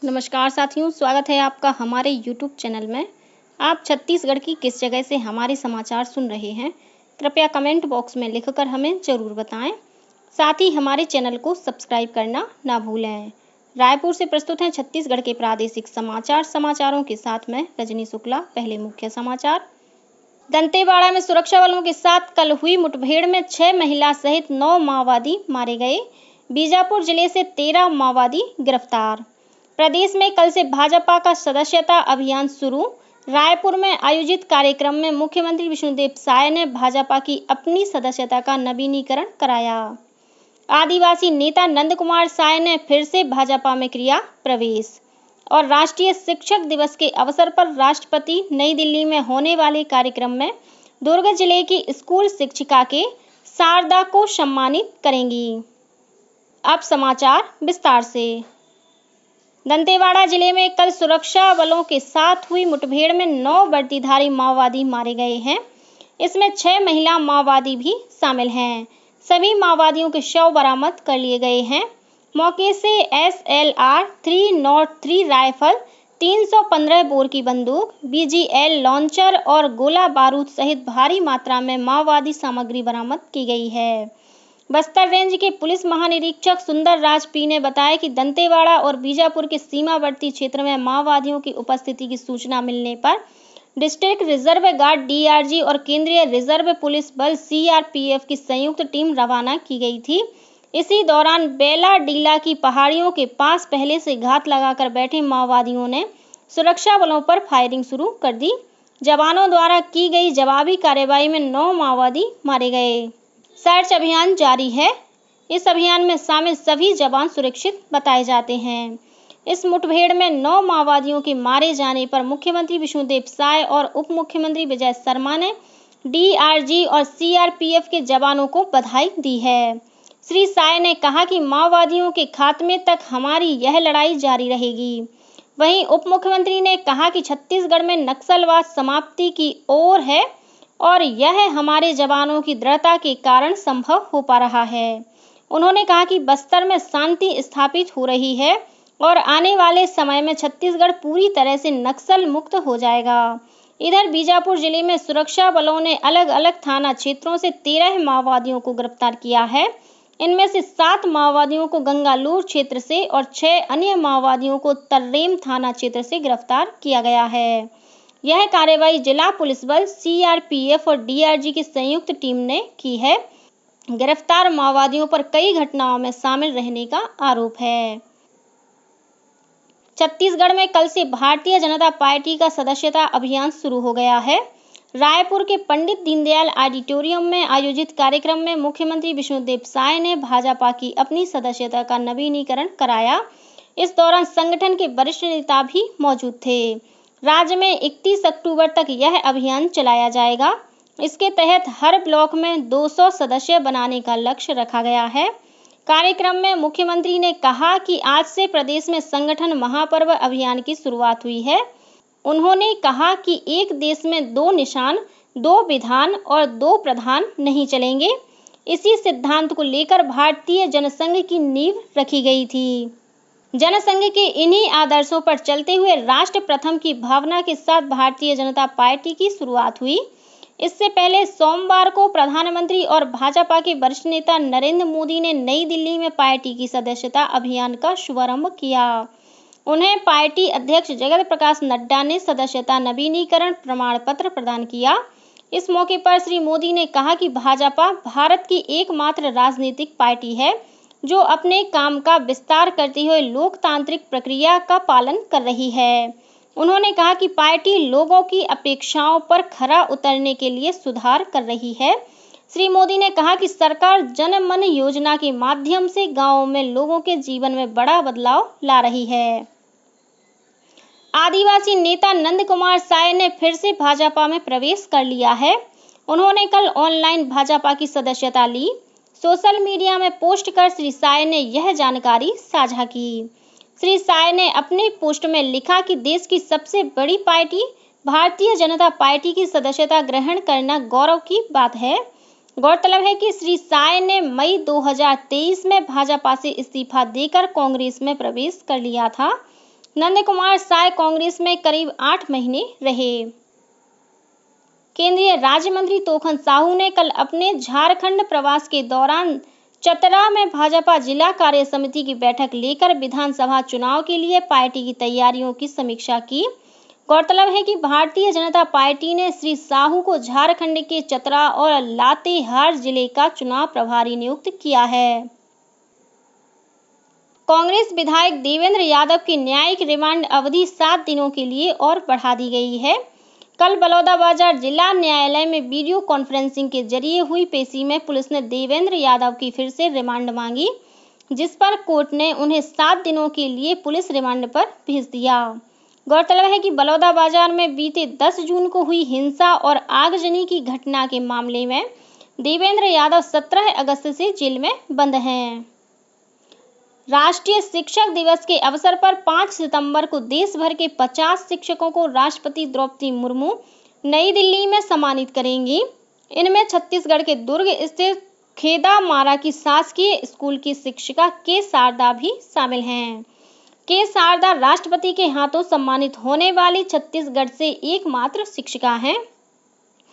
नमस्कार साथियों, स्वागत है आपका हमारे YouTube चैनल में। आप छत्तीसगढ़ की किस जगह से हमारे समाचार सुन रहे हैं, कृपया कमेंट बॉक्स में लिखकर हमें ज़रूर बताएं। साथ ही हमारे चैनल को सब्सक्राइब करना ना भूलें। रायपुर से प्रस्तुत हैं छत्तीसगढ़ के प्रादेशिक समाचारों के साथ मैं रजनी शुक्ला। पहले मुख्य समाचार। दंतेवाड़ा में सुरक्षा बलों के साथ कल हुई मुठभेड़ में 6 महिला सहित 9 माओवादी मारे गए। बीजापुर जिले से 13 माओवादी गिरफ्तार। प्रदेश में कल से भाजपा का सदस्यता अभियान शुरू। रायपुर में आयोजित कार्यक्रम में मुख्यमंत्री विष्णुदेव साय ने भाजपा की अपनी सदस्यता का नवीनीकरण कराया। आदिवासी नेता नंद कुमार साय ने फिर से भाजपा में किया प्रवेश। और राष्ट्रीय शिक्षक दिवस के अवसर पर राष्ट्रपति नई दिल्ली में होने वाले कार्यक्रम में दुर्ग जिले की स्कूल शिक्षिका के शारदा को सम्मानित करेंगी। अब समाचार विस्तार से। दंतेवाड़ा जिले में कल सुरक्षा बलों के साथ हुई मुठभेड़ में 9 वर्दीधारी माओवादी मारे गए हैं। इसमें 6 महिला माओवादी भी शामिल हैं। सभी माओवादियों के शव बरामद कर लिए गए हैं। मौके से SLR 303 राइफल, 315 बोर की बंदूक, BGL लॉन्चर और गोला बारूद सहित भारी मात्रा में माओवादी सामग्री बरामद की गई है। बस्तर रेंज के पुलिस महानिरीक्षक सुंदर राज पी ने बताया कि दंतेवाड़ा और बीजापुर के सीमावर्ती क्षेत्र में माओवादियों की उपस्थिति की सूचना मिलने पर डिस्ट्रिक्ट रिजर्व गार्ड DRG और केंद्रीय रिजर्व पुलिस बल CRPF की संयुक्त टीम रवाना की गई थी। इसी दौरान बेला डीला की पहाड़ियों के पास पहले से घात लगाकर बैठे माओवादियों ने सुरक्षा बलों पर फायरिंग शुरू कर दी। जवानों द्वारा की गई जवाबी कार्रवाई में 9 माओवादी मारे गए। सर्च अभियान जारी है। इस अभियान में शामिल सभी जवान सुरक्षित बताए जाते हैं। इस मुठभेड़ में 9 माओवादियों के मारे जाने पर मुख्यमंत्री विष्णुदेव साय और उप मुख्यमंत्री विजय शर्मा ने DRG और CRPF के जवानों को बधाई दी है। श्री साय ने कहा कि माओवादियों के खात्मे तक हमारी यह लड़ाई जारी रहेगी। वहीं उप मुख्यमंत्री ने कहा कि छत्तीसगढ़ में नक्सलवाद समाप्ति की ओर है और यह हमारे जवानों की दृढ़ता के कारण संभव हो पा रहा है। उन्होंने कहा कि बस्तर में शांति स्थापित हो रही है और आने वाले समय में छत्तीसगढ़ पूरी तरह से नक्सल मुक्त हो जाएगा। इधर बीजापुर जिले में सुरक्षा बलों ने अलग अलग थाना क्षेत्रों से 13 माओवादियों को गिरफ्तार किया है। इनमें से 7 माओवादियों को गंगालूर क्षेत्र से और 6 अन्य माओवादियों को तर्रेम थाना क्षेत्र से गिरफ्तार किया गया है। यह कार्रवाई जिला पुलिस बल CRPF और DRG की संयुक्त टीम ने की है। गिरफ्तार माओवादियों पर कई घटनाओं में शामिल रहने का आरोप है। छत्तीसगढ़ में कल से भारतीय जनता पार्टी का सदस्यता अभियान शुरू हो गया है। रायपुर के पंडित दीनदयाल ऑडिटोरियम में आयोजित कार्यक्रम में मुख्यमंत्री विष्णुदेव साय ने भाजपा की अपनी सदस्यता का नवीनीकरण कराया। इस दौरान संगठन के वरिष्ठ नेता भी मौजूद थे। राज्य में 31 अक्टूबर तक यह अभियान चलाया जाएगा। इसके तहत हर ब्लॉक में 200 सदस्य बनाने का लक्ष्य रखा गया है। कार्यक्रम में मुख्यमंत्री ने कहा कि आज से प्रदेश में संगठन महापर्व अभियान की शुरुआत हुई है। उन्होंने कहा कि एक देश में 2 निशान, 2 विधान और 2 प्रधान नहीं चलेंगे। इसी सिद्धांत को लेकर भारतीय जनसंघ की नींव रखी गई थी। जनसंघ के इन्हीं आदर्शों पर चलते हुए राष्ट्र प्रथम की भावना के साथ भारतीय जनता पार्टी की शुरुआत हुई। इससे पहले सोमवार को प्रधानमंत्री और भाजपा के वरिष्ठ नेता नरेंद्र मोदी ने नई दिल्ली में पार्टी की सदस्यता अभियान का शुभारंभ किया। उन्हें पार्टी अध्यक्ष जगत प्रकाश नड्डा ने सदस्यता नवीनीकरण प्रमाण पत्र प्रदान किया। इस मौके पर श्री मोदी ने कहा कि भाजपा भारत की एकमात्र राजनीतिक पार्टी है जो अपने काम का विस्तार करते हुए लोकतांत्रिक प्रक्रिया का पालन कर रही है। उन्होंने कहा कि पार्टी लोगों की अपेक्षाओं पर खरा उतरने के लिए सुधार कर रही है। श्री मोदी ने कहा कि सरकार जन मन योजना के माध्यम से गांवों में लोगों के जीवन में बड़ा बदलाव ला रही है। आदिवासी नेता नंद कुमार साय ने फिर से भाजपा में प्रवेश कर लिया है। उन्होंने कल ऑनलाइन भाजपा की सदस्यता ली। सोशल मीडिया में पोस्ट कर श्री साय ने यह जानकारी साझा की। श्री साय ने अपने पोस्ट में लिखा कि देश की सबसे बड़ी पार्टी भारतीय जनता पार्टी की सदस्यता ग्रहण करना गौरव की बात है। गौरतलब है कि श्री साय ने मई 2023 में भाजपा से इस्तीफा देकर कांग्रेस में प्रवेश कर लिया था। नंद कुमार साय कांग्रेस में करीब 8 महीने रहे। केंद्रीय राज्य मंत्री तोखन साहू ने कल अपने झारखंड प्रवास के दौरान चतरा में भाजपा जिला कार्य समिति की बैठक लेकर विधानसभा चुनाव के लिए पार्टी की तैयारियों की समीक्षा की। गौरतलब है कि भारतीय जनता पार्टी ने श्री साहू को झारखंड के चतरा और लातेहार जिले का चुनाव प्रभारी नियुक्त किया है। कांग्रेस विधायक देवेंद्र यादव की न्यायिक रिमांड अवधि 7 दिनों के लिए और बढ़ा दी गई है। कल बलौदाबाजार जिला न्यायालय में वीडियो कॉन्फ्रेंसिंग के जरिए हुई पेशी में पुलिस ने देवेंद्र यादव की फिर से रिमांड मांगी, जिस पर कोर्ट ने उन्हें 7 दिनों के लिए पुलिस रिमांड पर भेज दिया। गौरतलब है कि बलौदाबाजार में बीते 10 जून को हुई हिंसा और आगजनी की घटना के मामले में देवेंद्र यादव 17 अगस्त से जेल में बंद हैं। राष्ट्रीय शिक्षक दिवस के अवसर पर 5 सितंबर को देश भर के 50 शिक्षकों को राष्ट्रपति द्रौपदी मुर्मू नई दिल्ली में सम्मानित करेंगी। इनमें छत्तीसगढ़ के दुर्ग स्थित खेदामारा की शासकीय स्कूल की शिक्षिका के शारदा भी शामिल हैं। के शारदा राष्ट्रपति के हाथों सम्मानित होने वाली छत्तीसगढ़ से एकमात्र शिक्षिका हैं।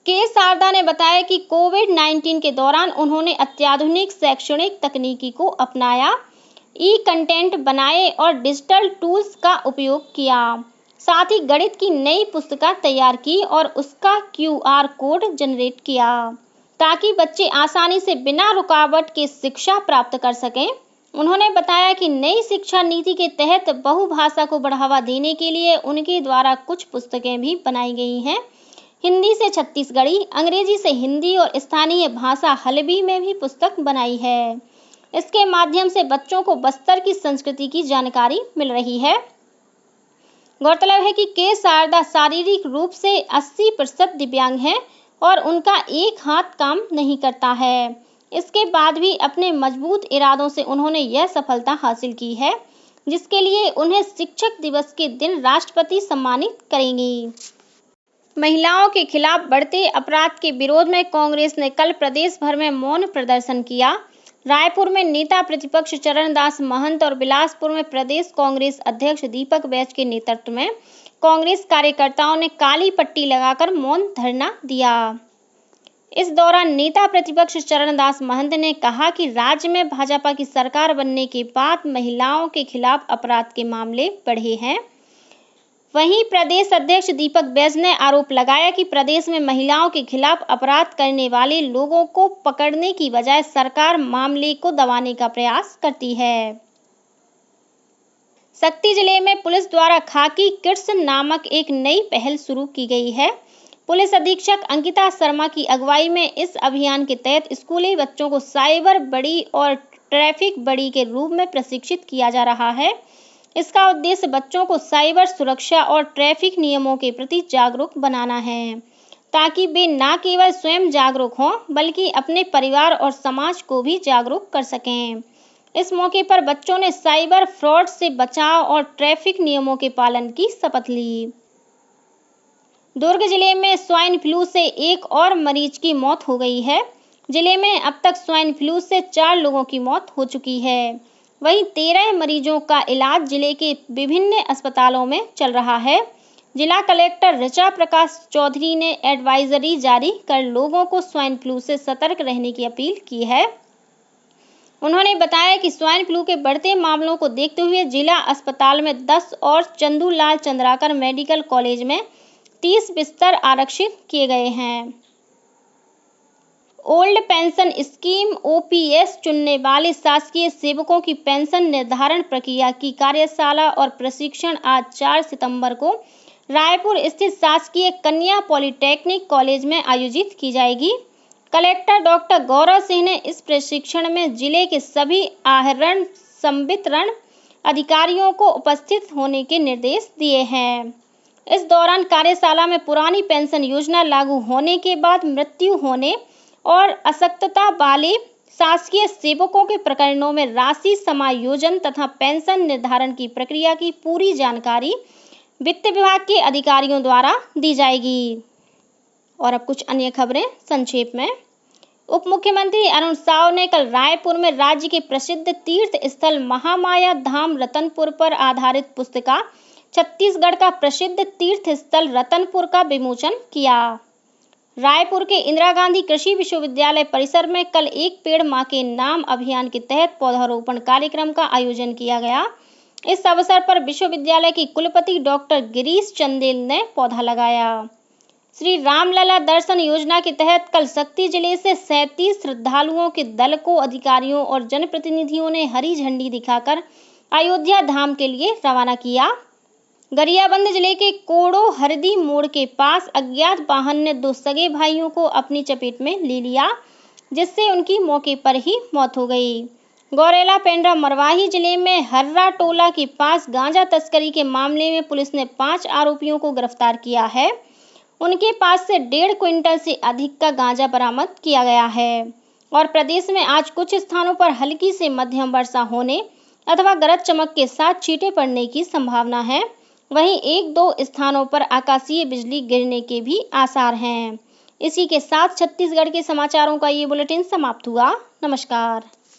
के शारदा ने बताया कि कोविड-19 के दौरान उन्होंने अत्याधुनिक शैक्षणिक तकनीकी को अपनाया, कंटेंट बनाए और डिजिटल टूल्स का उपयोग किया। साथ ही गणित की नई पुस्तिका तैयार की और उसका QR कोड जनरेट किया, ताकि बच्चे आसानी से बिना रुकावट के शिक्षा प्राप्त कर सकें। उन्होंने बताया कि नई शिक्षा नीति के तहत बहुभाषा को बढ़ावा देने के लिए उनके द्वारा कुछ पुस्तकें भी बनाई गई हैं। हिंदी से छत्तीसगढ़ी, अंग्रेजी से हिंदी और स्थानीय भाषा हल्बी में भी पुस्तक बनाई है। इसके माध्यम से बच्चों को बस्तर की संस्कृति की जानकारी मिल रही है। गौरतलब है कि के शारदा शारीरिक रूप से 80% दिव्यांग हैं और उनका एक हाथ काम नहीं करता है। इसके बाद भी अपने मजबूत इरादों से उन्होंने यह सफलता हासिल की है, जिसके लिए उन्हें शिक्षक दिवस के दिन राष्ट्रपति सम्मानित करेंगी। महिलाओं के खिलाफ बढ़ते अपराध के विरोध में कांग्रेस ने कल प्रदेश भर में मौन प्रदर्शन किया। रायपुर में नेता प्रतिपक्ष चरणदास महंत और बिलासपुर में प्रदेश कांग्रेस अध्यक्ष दीपक बैज के नेतृत्व में कांग्रेस कार्यकर्ताओं ने काली पट्टी लगाकर मौन धरना दिया। इस दौरान नेता प्रतिपक्ष चरणदास महंत ने कहा कि राज्य में भाजपा की सरकार बनने के बाद महिलाओं के खिलाफ अपराध के मामले बढ़े हैं। वहीं प्रदेश अध्यक्ष दीपक बैज ने आरोप लगाया कि प्रदेश में महिलाओं के खिलाफ अपराध करने वाले लोगों को पकड़ने की बजाय सरकार मामले को दबाने का प्रयास करती है। शक्ति जिले में पुलिस द्वारा खाकी किड्स नामक एक नई पहल शुरू की गई है। पुलिस अधीक्षक अंकिता शर्मा की अगुवाई में इस अभियान के तहत स्कूली बच्चों को साइबर बड़ी और ट्रैफिक बड़ी के रूप में प्रशिक्षित किया जा रहा है। इसका उद्देश्य बच्चों को साइबर सुरक्षा और ट्रैफिक नियमों के प्रति जागरूक बनाना है, ताकि वे न केवल स्वयं जागरूक हों बल्कि अपने परिवार और समाज को भी जागरूक कर सकें। इस मौके पर बच्चों ने साइबर फ्रॉड से बचाव और ट्रैफिक नियमों के पालन की शपथ ली। दुर्ग जिले में स्वाइन फ्लू से एक और मरीज की मौत हो गई है। जिले में अब तक स्वाइन फ्लू से 4 लोगों की मौत हो चुकी है। वहीं 13 मरीजों का इलाज जिले के विभिन्न अस्पतालों में चल रहा है। जिला कलेक्टर ऋचा प्रकाश चौधरी ने एडवाइजरी जारी कर लोगों को स्वाइन फ्लू से सतर्क रहने की अपील की है। उन्होंने बताया कि स्वाइन फ्लू के बढ़ते मामलों को देखते हुए जिला अस्पताल में 10 और चंदूलाल चंद्राकर मेडिकल कॉलेज में 30 बिस्तर आरक्षित किए गए हैं। ओल्ड पेंशन स्कीम OPS चुनने वाले शासकीय सेवकों की पेंशन निर्धारण प्रक्रिया की कार्यशाला और प्रशिक्षण आज 4 सितंबर को रायपुर स्थित शासकीय कन्या पॉलिटेक्निक कॉलेज में आयोजित की जाएगी। कलेक्टर डॉक्टर गौरव सिंह ने इस प्रशिक्षण में जिले के सभी आहरण संवितरण अधिकारियों को उपस्थित होने के निर्देश दिए हैं। इस दौरान कार्यशाला में पुरानी पेंशन योजना लागू होने के बाद मृत्यु होने और अशक्तता वाले शासकीय सेवकों के प्रकरणों में राशि समायोजन तथा पेंशन निर्धारण की प्रक्रिया की पूरी जानकारी वित्त विभाग के अधिकारियों द्वारा दी जाएगी। और अब कुछ अन्य खबरें संक्षेप में। उप मुख्यमंत्री अरुण साव ने कल रायपुर में राज्य के प्रसिद्ध तीर्थ स्थल महामाया धाम रतनपुर पर आधारित पुस्तिका छत्तीसगढ़ का प्रसिद्ध तीर्थ स्थल रतनपुर का विमोचन किया। रायपुर के इंदिरा गांधी कृषि विश्वविद्यालय परिसर में कल एक पेड़ मां के नाम अभियान के तहत पौधारोपण कार्यक्रम का आयोजन किया गया। इस अवसर पर विश्वविद्यालय की कुलपति डॉक्टर गिरीश चंदेल ने पौधा लगाया। श्री रामलला दर्शन योजना के तहत कल शक्ति जिले से 37 श्रद्धालुओं के दल को अधिकारियों और जनप्रतिनिधियों ने हरी झंडी दिखाकर अयोध्या धाम के लिए रवाना किया। गरियाबंद जिले के कोड़ो हरदी मोड़ के पास अज्ञात वाहन ने 2 सगे भाइयों को अपनी चपेट में ले लिया, जिससे उनकी मौके पर ही मौत हो गई। गौरेला पेंड्रा मरवाही जिले में हर्रा टोला के पास गांजा तस्करी के मामले में पुलिस ने 5 आरोपियों को गिरफ्तार किया है। उनके पास से 1.5 क्विंटल से अधिक का गांजा बरामद किया गया है। और प्रदेश में आज कुछ स्थानों पर हल्की से मध्यम वर्षा होने अथवा गरज चमक के साथ छींटे पड़ने की संभावना है। वहीं 1-2 स्थानों पर आकाशीय बिजली गिरने के भी आसार हैं। इसी के साथ छत्तीसगढ़ के समाचारों का ये बुलेटिन समाप्त हुआ। नमस्कार।